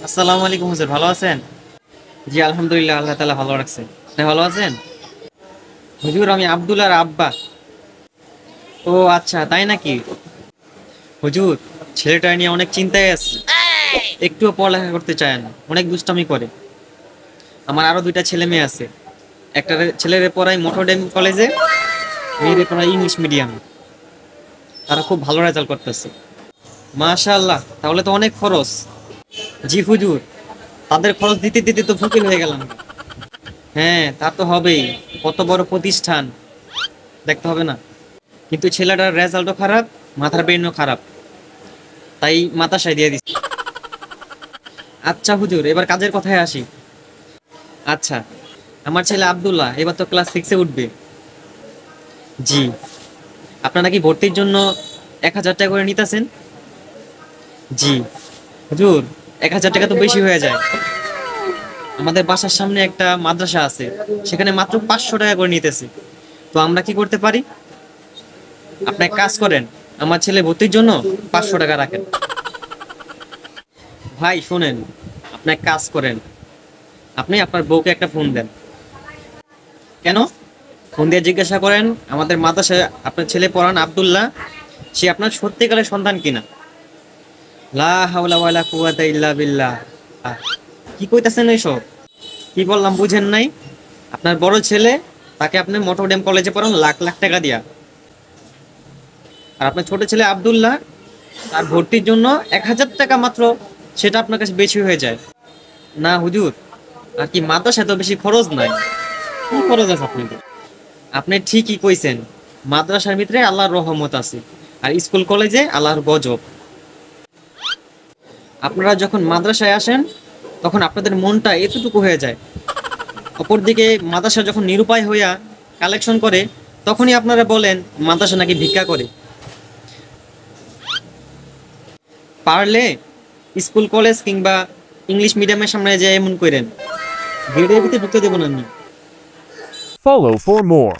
আসসালামু আলাইকুম হুজুর, ভালো আছেন? জি আলহামদুলিল্লাহ, আল্লাহ তাআলা ভালো রাখছে। আপনি ভালো আছেন? হুজুর আমি আব্দুল্লাহর আব্বা। ও আচ্ছা, তাই নাকি? হুজুর, ছেলেটা নিয়ে অনেক চিন্তায় আছে। একটুও পড়ালেখা করতে চায় না, অনেক দুষ্টামি করে। আমার আরো দুইটা ছেলে মেয়ে আছে। একটা ছেলেরে পড়াই মোটরডেম কলেজে, মেয়েরে পড়াই ইংলিশ মিডিয়ামে। তারা খুব ভালো রেজাল্ট করতেছে। মাশাআল্লাহ, তাহলে তো অনেক খরচ। জি হুজুর, তাদের খরচ দিতে দিতে তো ফকির হয়ে গেলাম। হ্যাঁ, তা তো হবেই। কত বড় প্রতিষ্ঠান, দেখতে হবে না? কিন্তু ছেলেটার রেজাল্টও খারাপ, মাথার ব্রেনও খারাপ, তাই মাথায় দিয়ে দিচ্ছি। আচ্ছা হুজুর, এবার কাজের কথায় আসি। আচ্ছা, আমার ছেলে আব্দুল্লাহ এবার তো ক্লাস 6-এ উঠবে। জি। আপনারা নাকি ভর্তির জন্য 1,000 টাকা করে নিতেছেন? জি। হুজুর, 1,000 টাকা তো বেশি হয়ে যায়। আমাদের বাসার সামনে একটা মাদ্রাসা আছে, সেখানে মাত্র 500 টাকা করে নিতেছে। তো আমরা কি করতে পারি? আপনি এক কাজ করেন, আমার ছেলে ভর্তির জন্য 500 টাকা রাখেন। ভাই শোনেন, আপনি এক কাজ করেন, আপনি আপনার বউকে একটা ফোন দেন। কেন? ফোন দিয়ে জিজ্ঞাসা করেন আমাদের মাদ্রাসায় আপনার ছেলে পড়ান আব্দুল্লাহ, সে আপনার সত্যিকারের সন্তান কিনা। লা হাওলা ওয়ালা কুওয়াতা ইল্লা বিল্লাহ। কি কইতাছেন এইসব? কি বললাম বুঝেন নাই? আপনার বড় ছেলে, তাকে আপনি মোটরডেম কলেজে পড়ান লাখ লাখ টাকা দিয়া। আর আপনার ছোট ছেলে আব্দুল্লাহ, তার ভর্তির জন্য 1,000 টাকা মাত্র, সেটা আপনার কাছে বেশি হয়ে যায়। না হুজুর, আর কি মাদ্রাসায় তো বেশি খরচ নাই। কি খরচ আছে আপনাদের? আপনি ঠিকই কইছেন, মাদ্রাসার ভিতরে আল্লাহর রহমত আছে, আর স্কুল কলেজে আল্লাহর গজব। আপনারা যখন মাদ্রাসায় আসেন, তখন আপনাদের মনটা এতটুকু হয়ে যায়। অপরদিকে মাদ্রাসা যখন নিরুপায় হইয়া কালেকশন করে, তখনই আপনারা বলেন মাদ্রাসা নাকি ভিক্ষা করে। পারলে স্কুল কলেজ কিংবা ইংলিশ মিডিয়ামের সামনে যে এমন করেন, গেটের ভিতরে ঢুকতে দেবো না আমি। Follow for more.